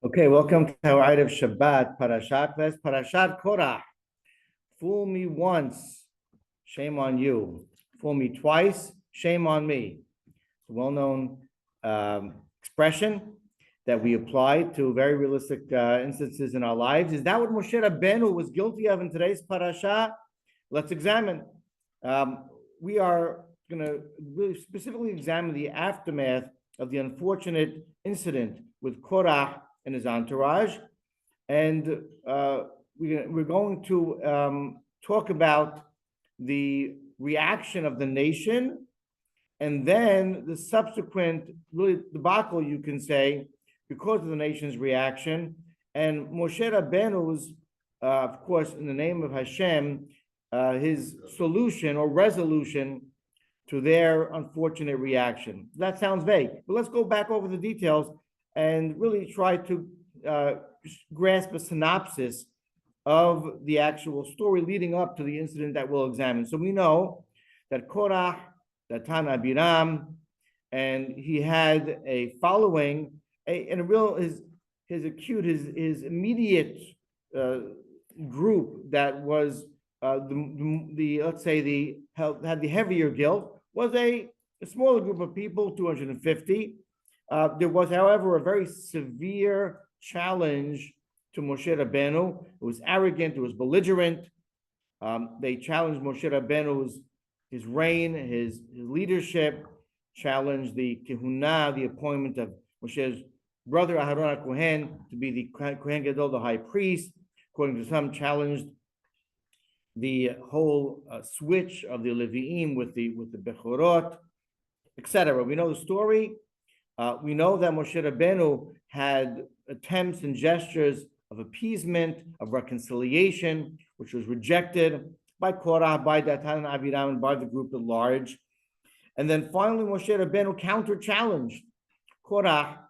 Okay, welcome to our Eid of Shabbat, Parashat. That's Parashat Korah. Fool me once, shame on you. Fool me twice, shame on me. It's a well-known expression that we apply to very realistic instances in our lives. Is that what Moshe Rabbeinu was guilty of in today's Parashat? Let's examine. We are going to really specifically examine the aftermath of the unfortunate incident with Korah and his entourage. And we're going to talk about the reaction of the nation and then the subsequent really debacle, you can say, because of the nation's reaction. And Moshe Rabbeinu's, of course, in the name of Hashem, his solution or resolution to their unfortunate reaction. That sounds vague, but let's go back over the details and really try to grasp a synopsis of the actual story leading up to the incident that we'll examine. So we know that Korah, Datan Abiram, and he had a following, and a real his immediate group that was the let's say had the heavier guilt was a smaller group of people, 250. There was, however, a very severe challenge to Moshe Rabbeinu. It was arrogant, it was belligerent. They challenged Moshe Rabbeinu's his reign, his leadership, challenged the kehuna, the appointment of Moshe's brother Aharon Kohen to be the Kohen Gadol, the high priest. According to some, challenged the whole switch of the Leviim with the Bechorot, etc. We know the story. We know that Moshe Rabbeinu had attempts and gestures of appeasement, of reconciliation, which was rejected by Korah, by Datan and Abiram, and by the group at large. And then finally, Moshe Rabbeinu counter-challenged Korah,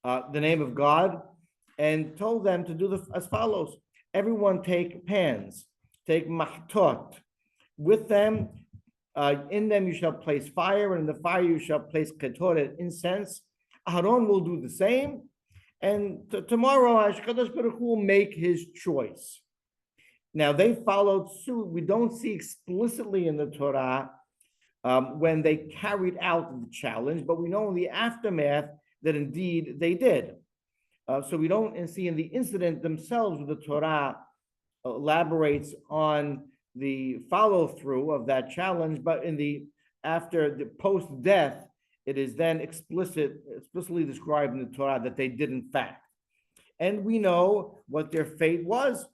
the name of God, and told them to do as follows. Everyone take pans, take mahtot. With them, in them you shall place fire, and in the fire you shall place ketoret, incense. Aharon will do the same, and tomorrow Hashkadosh Baruch Hu will make his choice. Now they followed suit. We don't see explicitly in the Torah when they carried out the challenge, but we know in the aftermath that indeed they did. So we don't see in the incident themselves the Torah elaborates on the follow-through of that challenge, but after the post-death, it is then explicitly described in the Torah that they did in fact. And we know what their fate was.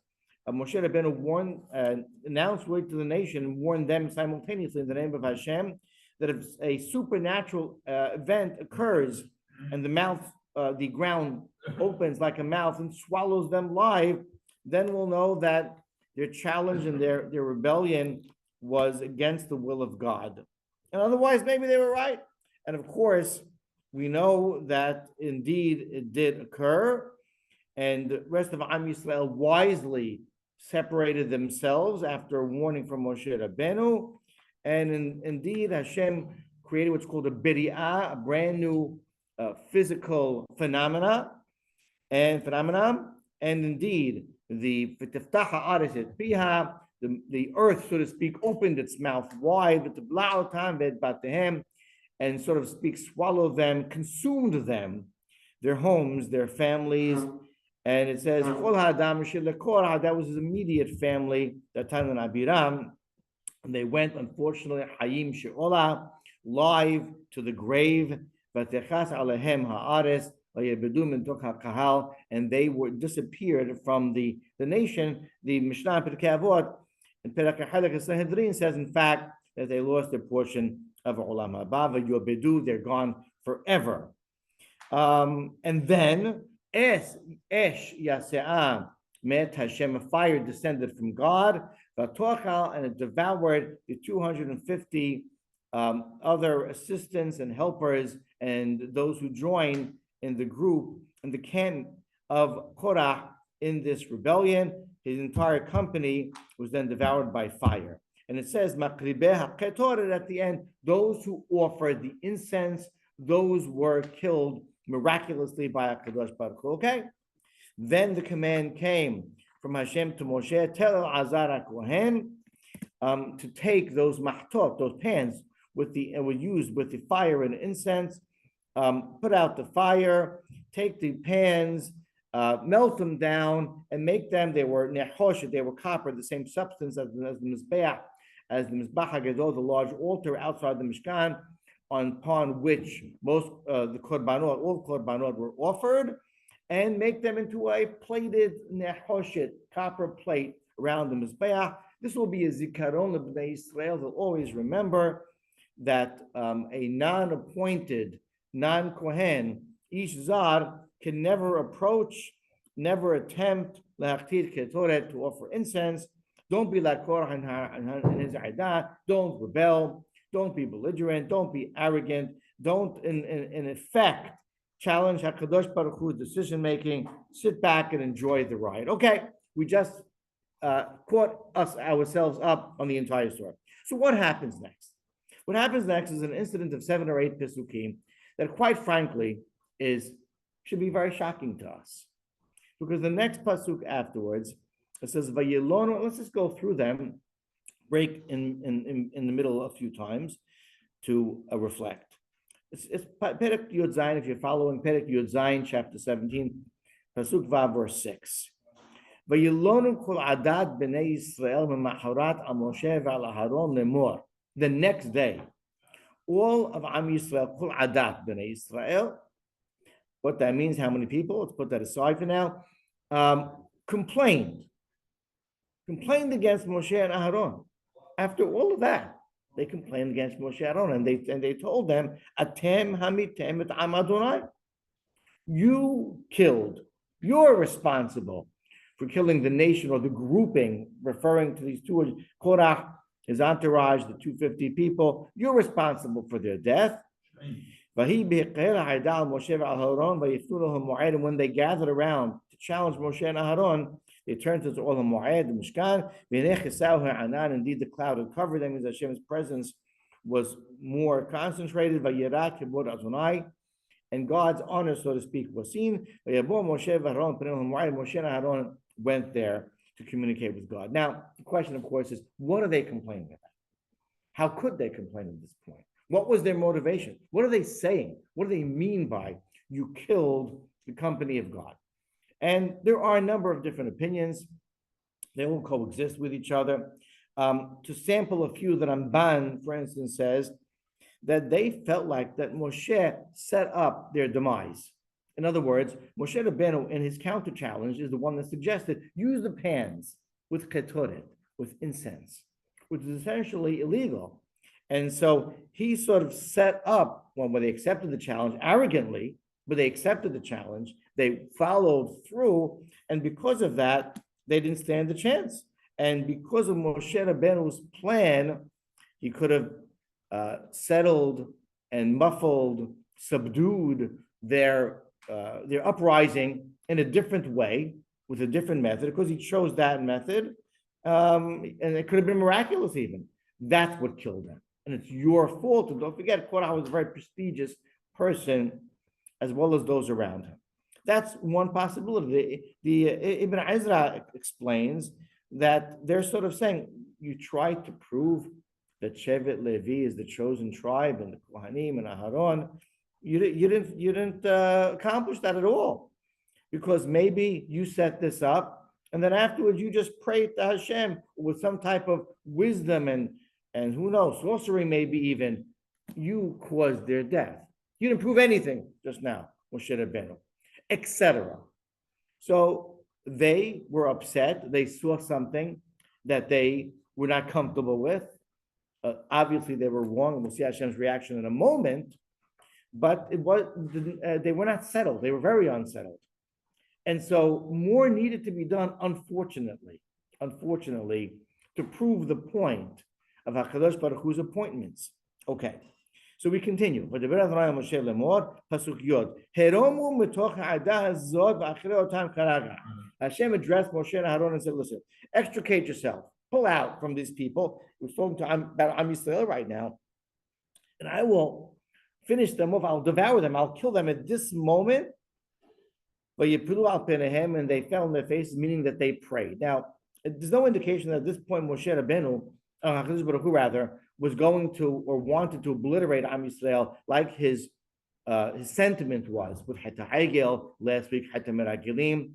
Moshe Rabbeinu announced word to the nation, warned them simultaneously in the name of Hashem, that if a supernatural event occurs and the ground opens like a mouth and swallows them live, then we'll know that their challenge and their rebellion was against the will of God. And otherwise, maybe they were right. And of course, we know that indeed it did occur. And the rest of Am Yisrael wisely separated themselves after a warning from Moshe Rabbeinu. And indeed, Hashem created what's called a biri'ah, a brand new physical phenomenon. And indeed, the earth, so to speak, opened its mouth wide, and sort of speak, swallowed them, consumed them, their homes, their families. And it says, that was his immediate family, Datan and Abiram. And they went, unfortunately, Hayim She'ola, live to the grave, and they were disappeared from the nation. The Mishnah Pirkei Avot and Perek HaChelek Sanhedrin says, in fact, that they lost their portion of Olam Haba, Yobedu, they're gone forever. And then Esh Yase'ah Met Hashem, a fire descended from God, and it devoured the 250 other assistants and helpers and those who joined in the group, in the camp of Korah in this rebellion. His entire company was then devoured by fire. And it says, Makribeh HaKetoret at the end, those who offered the incense, those were killed miraculously by HaKadosh Baruch Hu. Okay? Then the command came from Hashem to Moshe, tell Azar Kohen to take those mahtot, those pans were used with the fire and incense, put out the fire, take the pans, melt them down, and make them. They were nehoshet, they were copper, the same substance as the mizbeach, as the mizbach hagadol, the large altar outside the mishkan, upon which most the korbanot, all korbanot were offered, and make them into a plated nehoshet, copper plate around the mizbeach. This will be a zikaron of Bnei Israel. They'll always remember that a non-appointed, non-kohen, ish zar, can never approach, never attempt lahachtir ketoret, to offer incense. Don't be like Korah and his aidah. Don't rebel. Don't be belligerent. Don't be arrogant. Don't, in effect, challenge HaKadosh Baruch Hu's decision making. Sit back and enjoy the ride. Okay, we just caught ourselves up on the entire story. So what happens next? What happens next is an incident of 7 or 8 Pesukim that, quite frankly, should be very shocking to us. Because the next Pasuk afterwards, it says, Vayelonu, let's just go through them, break in the middle a few times to reflect. It's Perek Yud Zayin, if you're following Perek Yud Zayin, chapter 17, Pasuk Vav, verse 6. Vayelonu kol adad b'nei Yisrael v'maharat al Moshe v'al Aharon lemor. The next day, all of Am Yisrael, kol adat b'nei Yisrael, what that means, how many people, let's put that aside for now, complained against Moshe and Aharon. After all of that, they complained against Moshe and Aharon, and they told them, Atem hamitem et am Adonai. You're responsible for killing the nation or the grouping, referring to these two, Korah, his entourage, the 250 people. You're responsible for their death. And when they gathered around to challenge Moshe and Aharon, they turned to all the Moed, the Mishkan. Indeed, the cloud had covered them, as Hashem's presence was more concentrated. And God's honor, so to speak, was seen. Moshe and Aharon went there to communicate with God. Now, the question, of course, is what are they complaining about? How could they complain at this point? What was their motivation? What are they saying? What do they mean by you killed the company of God? And there are a number of different opinions. They all coexist with each other. To sample a few, the Ramban, for instance, says that they felt like that Moshe set up their demise. In other words, Moshe Rabbeinu, in his counter challenge, is the one that suggested use the pans with ketoret, with incense, which is essentially illegal. And so he sort of set up, when they accepted the challenge arrogantly, but they accepted the challenge, they followed through, and because of that, they didn't stand a chance. And because of Moshe Rabbeinu's plan, he could have settled and muffled, subdued their uprising in a different way, with a different method, because he chose that method, and it could have been miraculous even. That's what killed them. And it's your fault. And don't forget, Korah was a very prestigious person, as well as those around him. That's one possibility. The Ibn Ezra explains that they're sort of saying, you tried to prove that Shevet Levi is the chosen tribe, and the Kohanim and Aharon. You didn't accomplish that at all, because maybe you set this up, and then afterwards you just prayed to Hashem with some type of wisdom and who knows, sorcery maybe even. You caused their death. You didn't prove anything just now, Moshe Rabbeinu, etc. So they were upset. They saw something that they were not comfortable with. Obviously, they were wrong, and we'll see Hashem's reaction in a moment. But they were not settled. They were very unsettled. And so more needed to be done, unfortunately, to prove the point of HaKadosh Baruch Hu's appointments. Okay, so we continue. Pasuk Yod. Hashem addressed Moshe and Aaron and said, listen, extricate yourself. Pull out from these people. We're talking about Am Yisrael right now. And I will finish them off. I'll devour them. I'll kill them at this moment. And they fell on their faces, meaning that they prayed. Now, there's no indication that at this point Moshe Rabbeinu, HaKadosh Baruch Hu rather, was going to or wanted to obliterate Am Yisrael like his sentiment was with Heta Hagel last week, Heta Meragilim.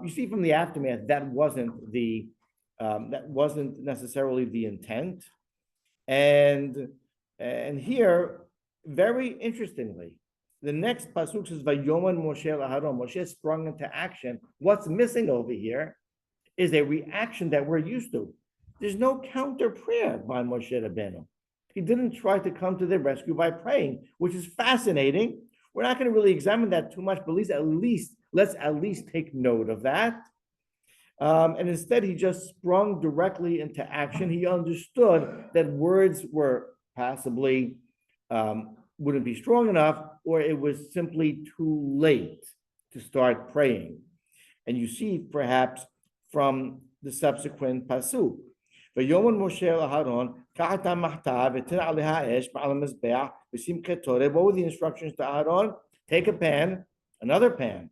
You see from the aftermath that wasn't necessarily the intent, and here, very interestingly, the next pasuk says Vayoman Moshe Aharon. Moshe sprung into action. What's missing over here is a reaction that we're used to. There's no counter prayer by Moshe Rabbeinu. He didn't try to come to their rescue by praying, which is fascinating. We're not going to really examine that too much, but let's at least take note of that. And instead, he just sprung directly into action. He understood that words were possibly wouldn't be strong enough, or it was simply too late to start praying. And you see, perhaps, from the subsequent pasuk. What were the instructions to Aaron? Take a pan, another pan,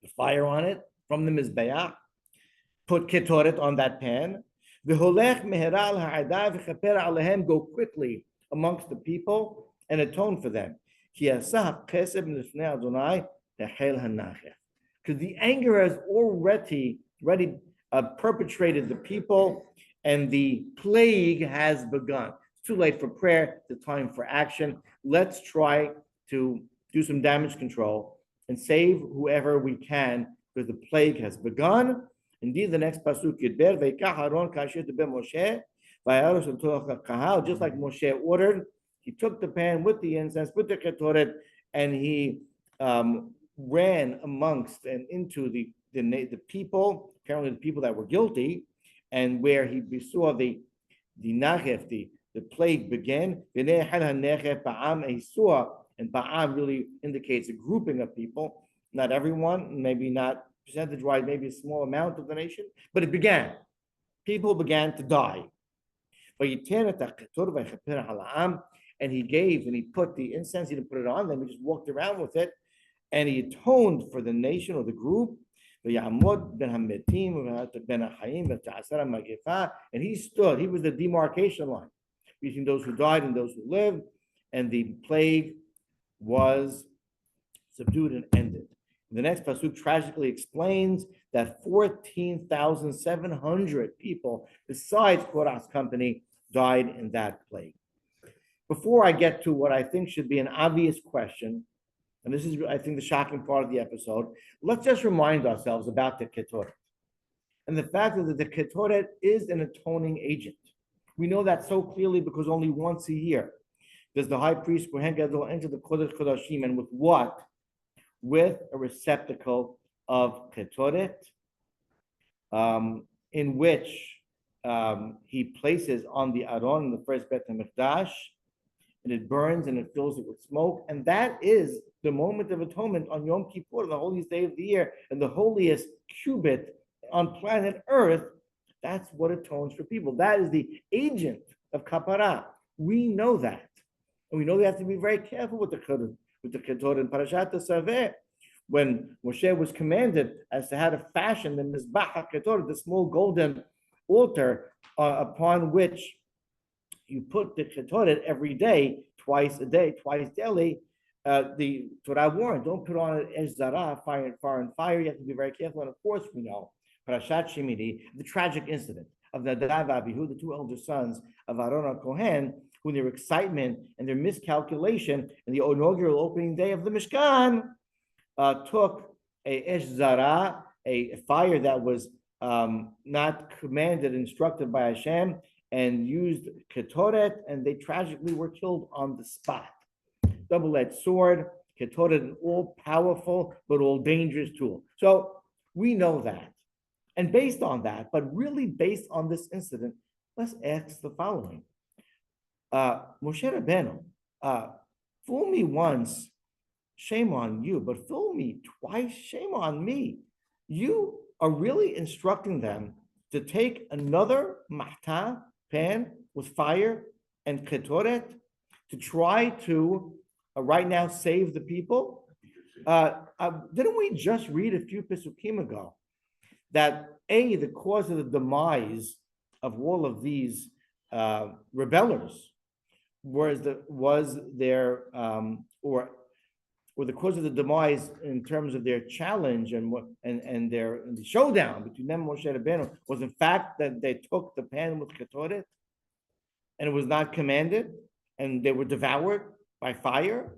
the fire on it from the Mizbeach, put ketoret on that pan. Go quickly amongst the people and atone for them. Because the anger has already perpetrated the people, and the plague has begun. It's too late for prayer, the time for action. Let's try to do some damage control and save whoever we can, because the plague has begun. Indeed, the next pasuk, just like Moshe ordered, he took the pan with the incense, with the ketoret, and he ran amongst and into the people, apparently the people that were guilty, and where he saw the nachef, the plague began. And he saw, and Ba'am really indicates a grouping of people, not everyone, maybe not percentage-wise, maybe a small amount of the nation, but it began. People began to die. And he gave, and he put the incense, he didn't put it on them, he just walked around with it, and he atoned for the nation or the group. And he stood, he was the demarcation line between those who died and those who lived, and the plague was subdued and ended. The next pasuk tragically explains that 14,700 people, besides Korah's company, died in that plague. Before I get to what I think should be an obvious question, and this is, I think, the shocking part of the episode, let's just remind ourselves about the Ketoret and the fact that the Ketoret is an atoning agent. We know that so clearly because only once a year does the high priest Kohen Gadol enter the Kodesh Kodashim, and with what? With a receptacle of Ketoret, in which he places on the Aron in the first Bet HaMikdash, and it burns and it fills it with smoke. And that is the moment of atonement on Yom Kippur, the holiest day of the year, and the holiest cubit on planet Earth. That's what atones for people. That is the agent of Kapara. We know that. And we know we have to be very careful with the Ketoret in Parashat Saveh. When Moshe was commanded as to how to fashion the Mizbach HaKetoret, the small golden altar upon which you put the Ketoret every day, twice daily, the Torah warned, don't put on it Esh Zarah, fire and fire. You have to be very careful. And of course, we know Parashat Shemini, the tragic incident of Nadav and Abihu, the two elder sons of Aaron Kohen, who in their excitement and their miscalculation in the inaugural opening day of the Mishkan, took a Esh Zarah, a fire that was not commanded, instructed by Hashem, and used Ketoret, and they tragically were killed on the spot. Double-edged sword, Ketoret, an all-powerful but all-dangerous tool. So we know that. And based on that, but really based on this incident, let's ask the following. Moshe Rabbeinu, fool me once, shame on you, but fool me twice, shame on me. You are really instructing them to take another mahta, pan with fire and ketoret, to try to right now save the people. I didn't we just read a few Pesukim ago that the cause of the demise of all of these rebellers was their or the cause of the demise in terms of their challenge and the showdown between them and Moshe Rabbeinu was in fact that they took the pan with ketoret and it was not commanded and they were devoured by fire.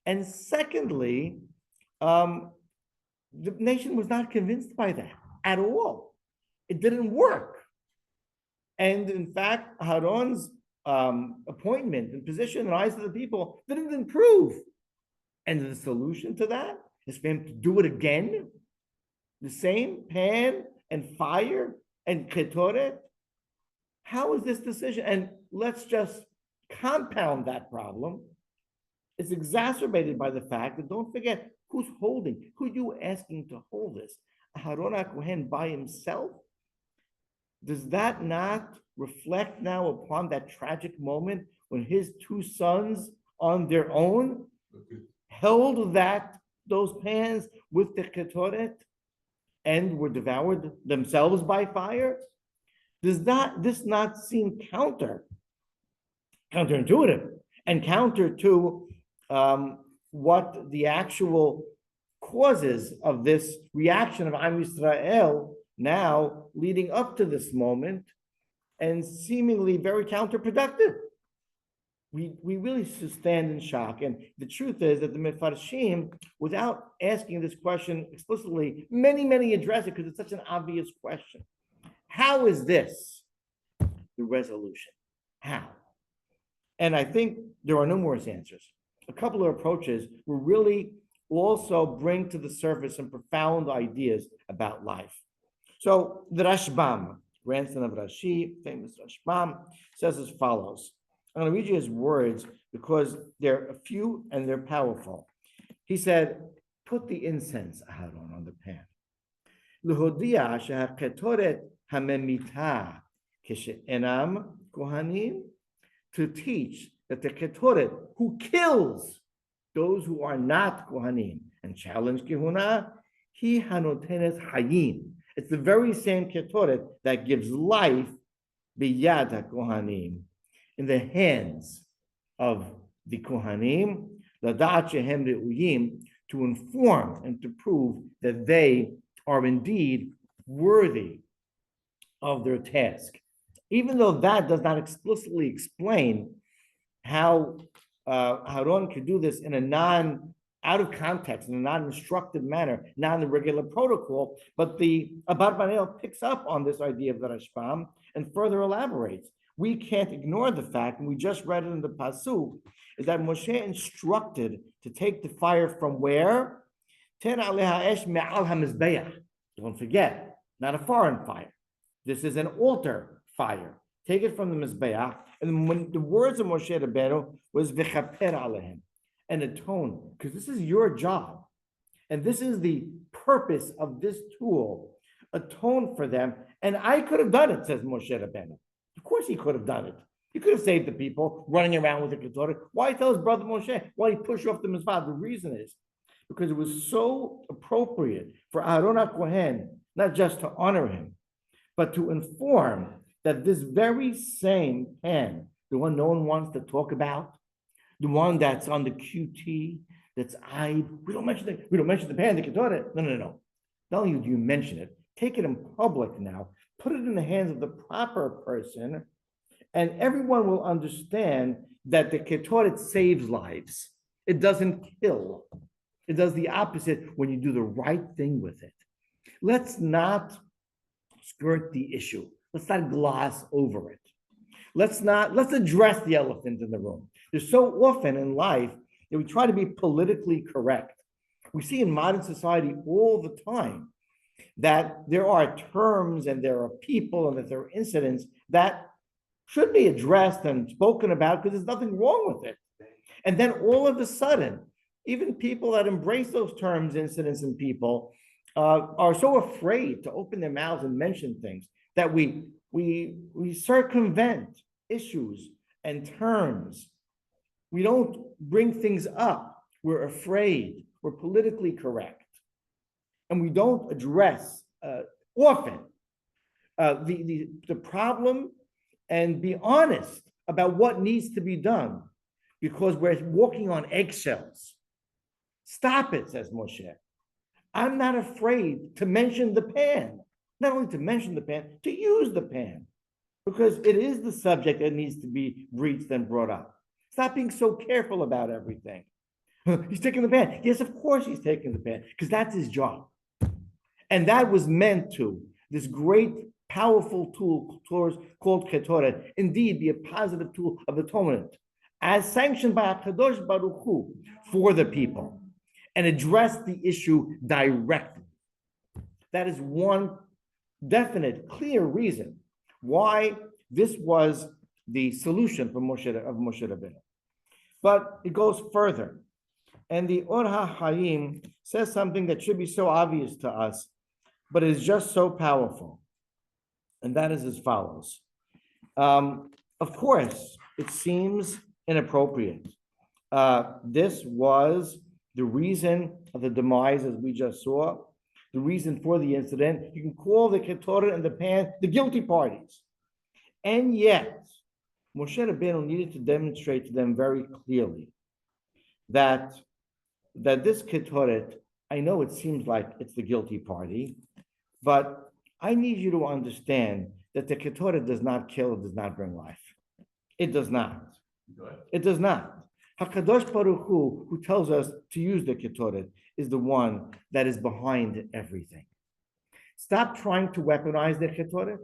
And secondly, the nation was not convinced by that at all. It didn't work. And in fact, Aaron's appointment and position in the eyes of the people didn't improve. And the solution to that is for him to do it again, the same pan and fire and ketoret. How is this decision? And let's just compound that problem. It's exacerbated by the fact that don't forget who's holding, who you asking to hold this? Aharon HaKohen by himself? Does that not reflect now upon that tragic moment when his two sons on their own held those pans with the ketoret and were devoured themselves by fire? Does this not seem counterintuitive and counter to what the actual causes of this reaction of Am Yisrael now leading up to this moment and seemingly very counterproductive? We really stand in shock. And the truth is that the Mefarshim, without asking this question explicitly, many address it because it's such an obvious question. How is this the resolution? How? And I think there are numerous answers. A couple of approaches will really also bring to the surface some profound ideas about life. So the Rashbam, grandson of Rashi, famous Rashbam, says as follows. I'm going to read you his words because they're a few and they're powerful. He said, put the incense, Aharon, on the pan. L'hodia shehaketoret hamemita kishe'enam kohanim, to teach that the ketoret who kills those who are not kohanim and challenge kehuna, he hanotenes hayim. It's the very same ketoret that gives life biyad kohanim, in the hands of the kohanim, ladat shehem re'uyim, to inform and to prove that they are indeed worthy of their task. Even though that does not explicitly explain how Aaron could do this in a out of context, in a non-instructive manner, not in the regular protocol, but the Abarbanel picks up on this idea of the Rashbam and further elaborates. We can't ignore the fact, and we just read it in the Pasuk, is that Moshe instructed to take the fire from where? Don't forget, not a foreign fire. This is an altar fire. Take it from the Mizbeach. And when the words of Moshe Rabbeinu was v'chaper alehem, and atone, because this is your job. And this is the purpose of this tool. Atone for them. And I could have done it, says Moshe Rabbeinu. Of course he could have done it. He could have saved the people running around with the Ketorah. Why tell his brother Moshe? Why he push off the Mizvah? The reason is because it was so appropriate for Aaron HaKohen, not just to honor him, but to inform that this very same pan, the one no one wants to talk about, the one that's on the QT, that's we don't mention the pan, the Ketorah. No. Not only do you mention it, take it in public now, put it in the hands of the proper person, and everyone will understand that the Ketorah saves lives. It doesn't kill. It does the opposite when you do the right thing with it. Let's not skirt the issue. Let's not gloss over it. Let's address the elephant in the room. There's so often in life that we try to be politically correct. We see in modern society all the time that there are terms and there are people and that there are incidents that should be addressed and spoken about because there's nothing wrong with it. And then all of a sudden, even people that embrace those terms, incidents, and people are so afraid to open their mouths and mention things that we circumvent issues and terms. We don't bring things up. We're afraid. We're politically correct. and we don't address often the problem and be honest about what needs to be done because we're walking on eggshells. Stop it, says Moshe. I'm not afraid to mention the pan. Not only to mention the pan, to use the pan, because it is the subject that needs to be breached and brought up. Stop being so careful about everything. He's taking the pan. Yes, of course he's taking the pan, because that's his job. And that was meant to, this great, powerful tool called Ketoret, indeed be a positive tool of atonement, as sanctioned by HaKadosh Baruch Hu for the people, and address the issue directly. That is one definite, clear reason why this was the solution for Moshe Rabbeinu. But it goes further. And the Or HaChaim says something that should be so obvious to us, but is just so powerful. And that is as follows. Of course, it seems inappropriate. This was the reason of the demise, as we just saw, the reason for the incident. You can call the Ketoret and the pan the guilty parties. And yet, Moshe Rabbeinu needed to demonstrate to them very clearly that this Ketoret, I know it seems like it's the guilty party, but I need you to understand that the Ketoret does not kill, it does not bring life. It does not. It does not. HaKadosh Baruch Hu, who tells us to use the Ketoret, is the one that is behind everything. Stop trying to weaponize the Ketoret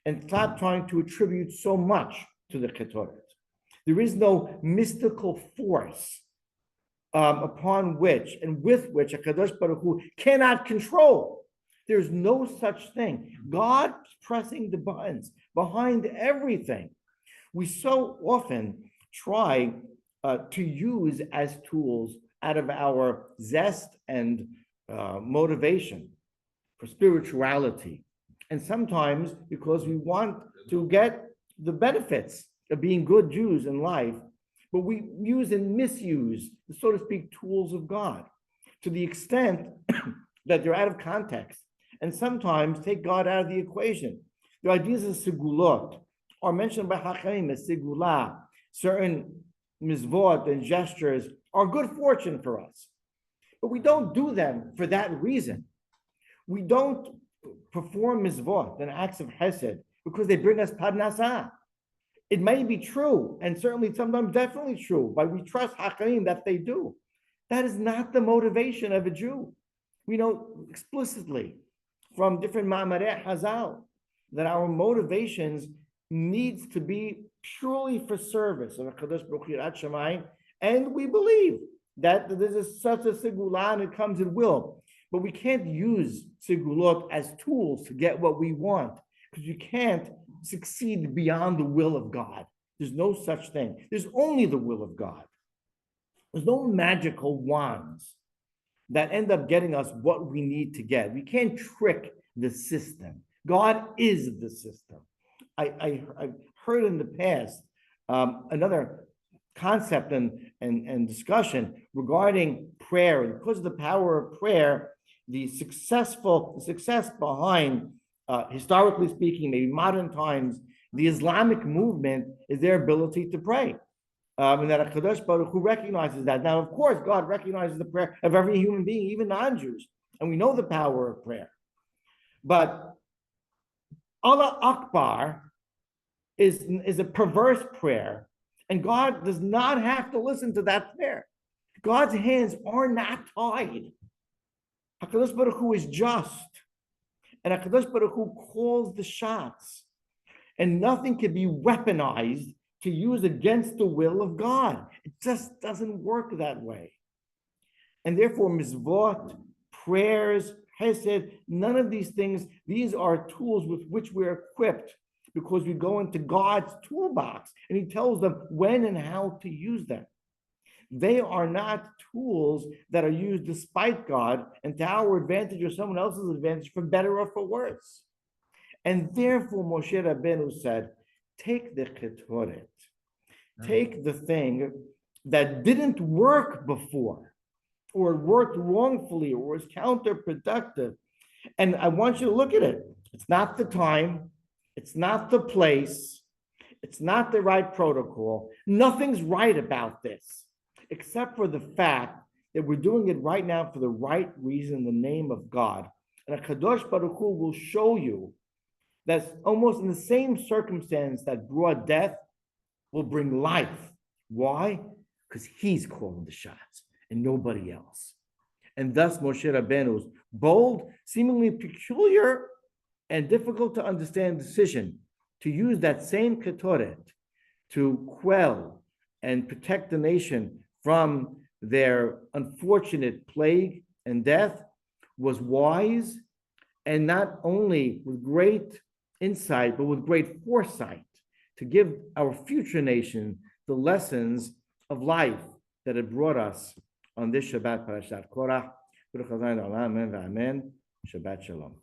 and stop trying to attribute so much to the Ketoret. There is no mystical force upon which and with which HaKadosh Baruch Hu cannot control. There's no such thing. God pressing the buttons behind everything. We so often try to use as tools out of our zest and motivation for spirituality. And sometimes because we want to get the benefits of being good Jews in life, but we use and misuse, so to speak, tools of God to the extent that they're out of context and sometimes take God out of the equation. The ideas of sigulot are mentioned by Hachamim as sigula. Certain mizvot and gestures are good fortune for us, but we don't do them for that reason. We don't perform mizvot and acts of hesed because they bring us parnasah. It may be true, and certainly sometimes definitely true, but we trust Hachamim that they do. That is not the motivation of a Jew. We know explicitly from different Ma'amarei Hazal that our motivations needs to be purely for service of HaKadosh Baruch Hu Yirat Shamayim, and we believe that this is such a sigula and it comes at will. But we can't use sigulot as tools to get what we want, because you can't succeed beyond the will of God. There's no such thing. There's only the will of God. There's no magical wands that end up getting us what we need to get. We can't trick the system. God is the system. I've heard in the past another concept and discussion regarding prayer. And because of the power of prayer, the success behind, historically speaking, maybe modern times, the Islamic movement is their ability to pray. And that HaKadosh Baruch Hu recognizes that. Now, of course, God recognizes the prayer of every human being, even non-Jews. And we know the power of prayer. But Allah Akbar is a perverse prayer. And God does not have to listen to that prayer. God's hands are not tied. HaKadosh Baruch Hu is just. And HaKadosh Baruch Hu calls the shots. And nothing can be weaponized to use against the will of God. It just doesn't work that way. And therefore, mizvot, prayers, hesed, none of these things, these are tools with which we're equipped because we go into God's toolbox and he tells them when and how to use them. They are not tools that are used despite God and to our advantage or someone else's advantage for better or for worse. And therefore, Moshe Rabbeinu said, take the Ketoret, take the thing that didn't work before, or it worked wrongfully, or was counterproductive. And I want you to look at it. It's not the time, it's not the place, it's not the right protocol. Nothing's right about this, except for the fact that we're doing it right now for the right reason, in the name of God. And Kadosh Baruch Hu will show you that almost in the same circumstance that brought death will bring life. Why? Because he's calling the shots and nobody else. And thus Moshe Rabbeinu's bold, seemingly peculiar, and difficult to understand decision to use that same ketoret to quell and protect the nation from their unfortunate plague and death was wise, and not only with great insight, but with great foresight to give our future nation the lessons of life that it brought us on this Shabbat, Parashat Korah. Shabbat Shalom.